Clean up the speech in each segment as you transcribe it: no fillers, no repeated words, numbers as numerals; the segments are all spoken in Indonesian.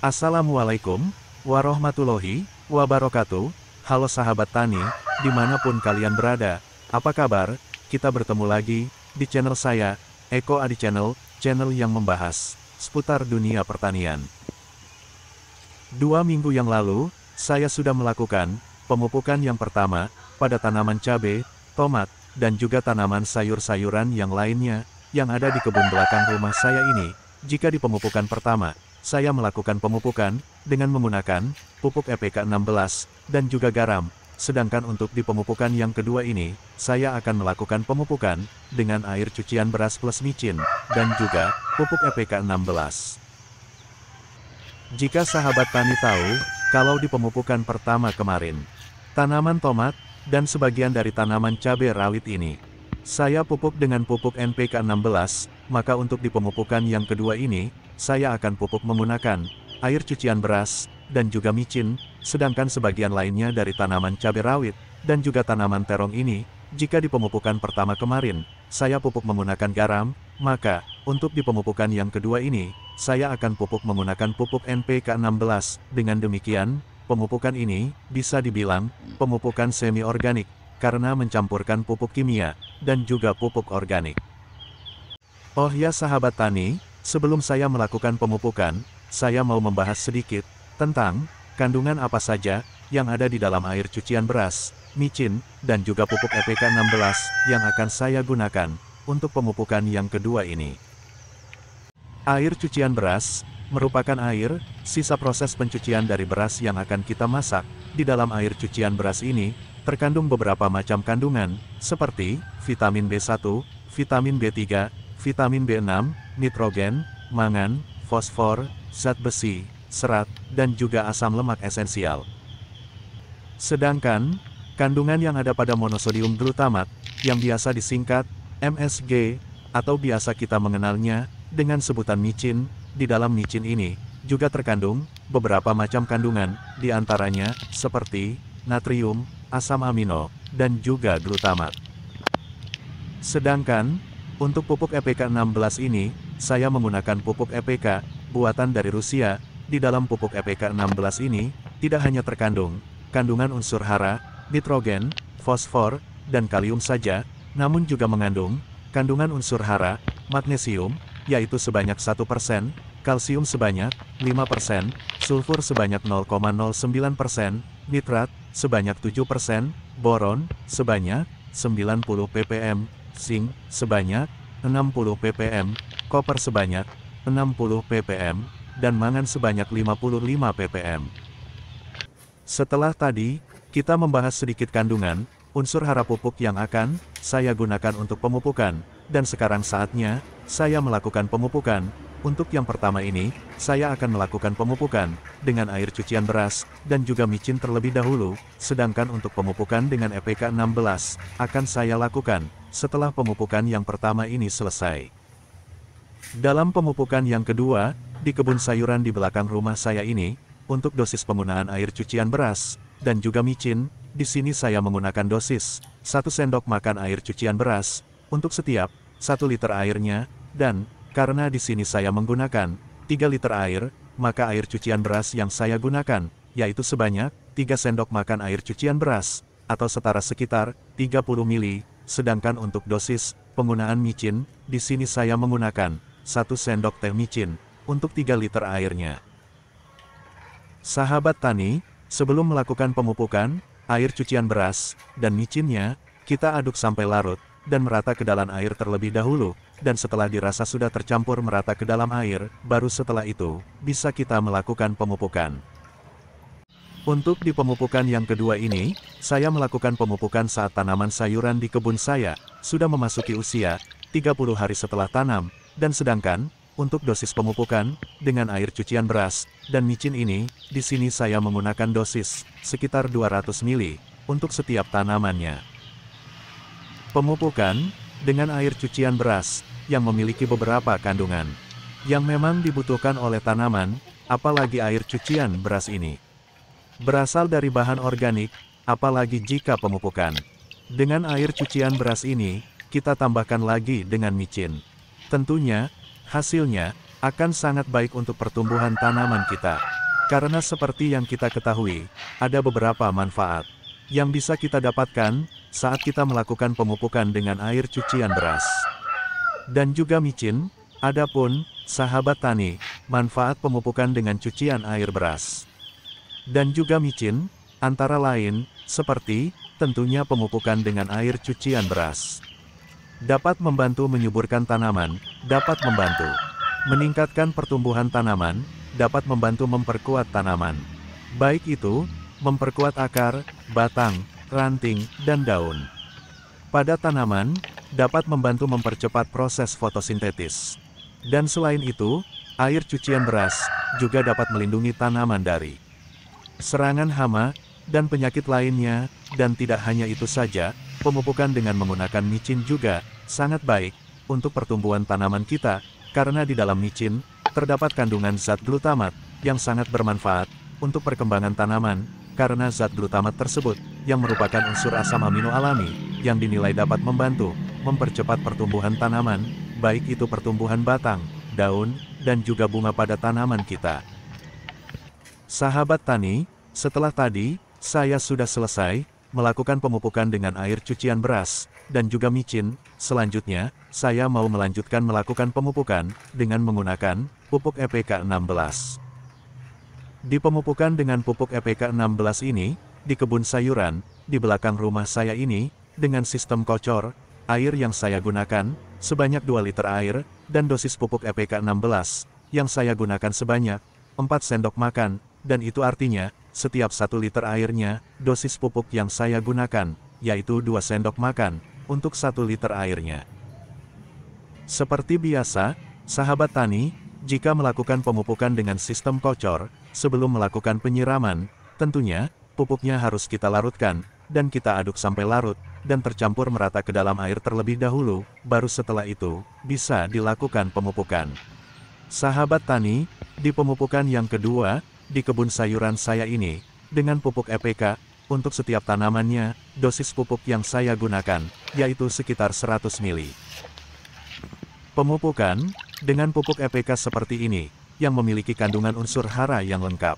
Assalamualaikum warahmatullahi wabarakatuh. Halo sahabat tani, dimanapun kalian berada, apa kabar? Kita bertemu lagi di channel saya, Eko Adi Channel, channel yang membahas seputar dunia pertanian. 2 minggu yang lalu, saya sudah melakukan pemupukan yang pertama pada tanaman cabai, tomat, dan juga tanaman sayur-sayuran yang lainnya yang ada di kebun belakang rumah saya ini. Jika di pemupukan pertama, saya melakukan pemupukan dengan menggunakan pupuk EPK 16 dan juga garam. Sedangkan untuk di pemupukan yang kedua ini, saya akan melakukan pemupukan dengan air cucian beras plus micin dan juga pupuk EPK 16. Jika sahabat tani tahu, kalau di pemupukan pertama kemarin, tanaman tomat dan sebagian dari tanaman cabai rawit ini, saya pupuk dengan pupuk NPK 16, maka untuk di pemupukan yang kedua ini, saya akan pupuk menggunakan air cucian beras dan juga micin, sedangkan sebagian lainnya dari tanaman cabai rawit dan juga tanaman terong ini, jika di pemupukan pertama kemarin, saya pupuk menggunakan garam, maka untuk di pemupukan yang kedua ini, saya akan pupuk menggunakan pupuk NPK 16. Dengan demikian, pemupukan ini bisa dibilang pemupukan semi-organik, karena mencampurkan pupuk kimia dan juga pupuk organik. Oh ya sahabat tani, sebelum saya melakukan pemupukan, saya mau membahas sedikit tentang kandungan apa saja yang ada di dalam air cucian beras, micin, dan juga pupuk EPK 16 yang akan saya gunakan untuk pemupukan yang kedua ini. Air cucian beras merupakan air sisa proses pencucian dari beras yang akan kita masak. Di dalam air cucian beras ini terkandung beberapa macam kandungan seperti vitamin B1, vitamin B3, vitamin B6, nitrogen, mangan, fosfor, zat besi, serat, dan juga asam lemak esensial. Sedangkan, kandungan yang ada pada monosodium glutamat, yang biasa disingkat MSG, atau biasa kita mengenalnya dengan sebutan micin, di dalam micin ini juga terkandung beberapa macam kandungan, di antaranya seperti natrium, asam amino, dan juga glutamat. Sedangkan, untuk pupuk EPK 16 ini, saya menggunakan pupuk EPK buatan dari Rusia. Di dalam pupuk EPK 16 ini, tidak hanya terkandung kandungan unsur hara, nitrogen, fosfor, dan kalium saja, namun juga mengandung kandungan unsur hara, magnesium, yaitu sebanyak 1%, kalsium sebanyak 5%, sulfur sebanyak 0,09%, nitrat sebanyak 7%, boron sebanyak 90 ppm, zinc sebanyak 60 ppm, koper sebanyak 60 ppm, dan mangan sebanyak 55 ppm. Setelah tadi, kita membahas sedikit kandungan unsur hara pupuk yang akan saya gunakan untuk pemupukan, dan sekarang saatnya saya melakukan pemupukan. Untuk yang pertama ini, saya akan melakukan pemupukan dengan air cucian beras dan juga micin terlebih dahulu, sedangkan untuk pemupukan dengan EPK 16 akan saya lakukan setelah pemupukan yang pertama ini selesai. Dalam pemupukan yang kedua, di kebun sayuran di belakang rumah saya ini, untuk dosis penggunaan air cucian beras dan juga micin, di sini saya menggunakan dosis 1 sendok makan air cucian beras untuk setiap 1 liter airnya, dan karena di sini saya menggunakan 3 liter air, maka air cucian beras yang saya gunakan, yaitu sebanyak 3 sendok makan air cucian beras, atau setara sekitar 30 ml, sedangkan untuk dosis penggunaan micin, di sini saya menggunakan 1 sendok teh micin, untuk 3 liter airnya. Sahabat tani, sebelum melakukan pemupukan, air cucian beras, dan micinnya, kita aduk sampai larut, dan merata ke dalam air terlebih dahulu, dan setelah dirasa sudah tercampur merata ke dalam air, baru setelah itu, bisa kita melakukan pemupukan. Untuk di pemupukan yang kedua ini, saya melakukan pemupukan saat tanaman sayuran di kebun saya, sudah memasuki usia 30 hari setelah tanam, dan sedangkan, untuk dosis pemupukan, dengan air cucian beras, dan micin ini, di sini saya menggunakan dosis, sekitar 200 ml, untuk setiap tanamannya. Pemupukan dengan air cucian beras yang memiliki beberapa kandungan yang memang dibutuhkan oleh tanaman, apalagi air cucian beras ini berasal dari bahan organik, apalagi jika pemupukan dengan air cucian beras ini, kita tambahkan lagi dengan micin. Tentunya, hasilnya akan sangat baik untuk pertumbuhan tanaman kita. Karena seperti yang kita ketahui, ada beberapa manfaat yang bisa kita dapatkan saat kita melakukan pemupukan dengan air cucian beras. Dan juga micin, adapun, sahabat tani, manfaat pemupukan dengan cucian air beras. Dan juga micin, antara lain, seperti, tentunya pemupukan dengan air cucian beras. Dapat membantu menyuburkan tanaman, dapat membantu meningkatkan pertumbuhan tanaman, dapat membantu memperkuat tanaman. Baik itu, memperkuat akar, batang, ranting, dan daun. Pada tanaman, dapat membantu mempercepat proses fotosintesis. Dan selain itu, air cucian beras juga dapat melindungi tanaman dari serangan hama dan penyakit lainnya, dan tidak hanya itu saja, pemupukan dengan menggunakan micin juga sangat baik untuk pertumbuhan tanaman kita, karena di dalam micin terdapat kandungan zat glutamat yang sangat bermanfaat untuk perkembangan tanaman, karena zat glutamat tersebut yang merupakan unsur asam amino alami yang dinilai dapat membantu mempercepat pertumbuhan tanaman, baik itu pertumbuhan batang, daun, dan juga bunga pada tanaman kita. Sahabat tani, setelah tadi saya sudah selesai melakukan pemupukan dengan air cucian beras dan juga micin. Selanjutnya, saya mau melanjutkan melakukan pemupukan dengan menggunakan pupuk EPK 16. Di pemupukan dengan pupuk EPK 16 ini, di kebun sayuran, di belakang rumah saya ini, dengan sistem kocor, air yang saya gunakan, sebanyak 2 liter air, dan dosis pupuk EPK 16, yang saya gunakan sebanyak 4 sendok makan, dan itu artinya, setiap 1 liter airnya, dosis pupuk yang saya gunakan, yaitu 2 sendok makan, untuk 1 liter airnya. Seperti biasa, sahabat tani, jika melakukan pemupukan dengan sistem kocor, sebelum melakukan penyiraman, tentunya, pupuknya harus kita larutkan, dan kita aduk sampai larut, dan tercampur merata ke dalam air terlebih dahulu, baru setelah itu, bisa dilakukan pemupukan. Sahabat tani, di pemupukan yang kedua, di kebun sayuran saya ini, dengan pupuk EPK, untuk setiap tanamannya, dosis pupuk yang saya gunakan, yaitu sekitar 100 ml. Pemupukan, dengan pupuk EPK seperti ini, yang memiliki kandungan unsur hara yang lengkap.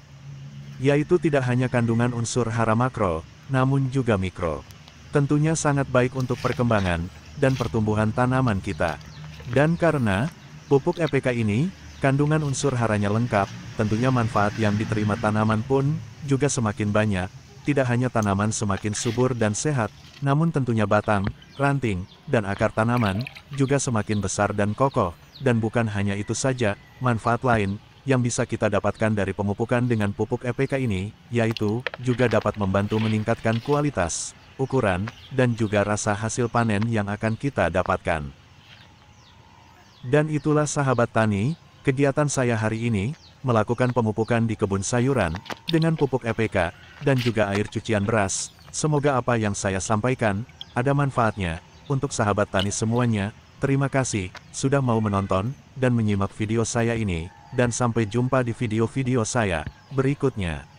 Yaitu tidak hanya kandungan unsur hara makro, namun juga mikro. Tentunya sangat baik untuk perkembangan, dan pertumbuhan tanaman kita. Dan karena, pupuk EPK ini, kandungan unsur haranya lengkap, tentunya manfaat yang diterima tanaman pun, juga semakin banyak. Tidak hanya tanaman semakin subur dan sehat, namun tentunya batang, ranting, dan akar tanaman, juga semakin besar dan kokoh. Dan bukan hanya itu saja, manfaat lain, yang bisa kita dapatkan dari pemupukan dengan pupuk EPK ini, yaitu, juga dapat membantu meningkatkan kualitas, ukuran, dan juga rasa hasil panen yang akan kita dapatkan. Dan itulah sahabat tani, kegiatan saya hari ini, melakukan pemupukan di kebun sayuran, dengan pupuk EPK, dan juga air cucian beras. Semoga apa yang saya sampaikan, ada manfaatnya, untuk sahabat tani semuanya. Terima kasih, sudah mau menonton, dan menyimak video saya ini, dan sampai jumpa di video-video saya berikutnya.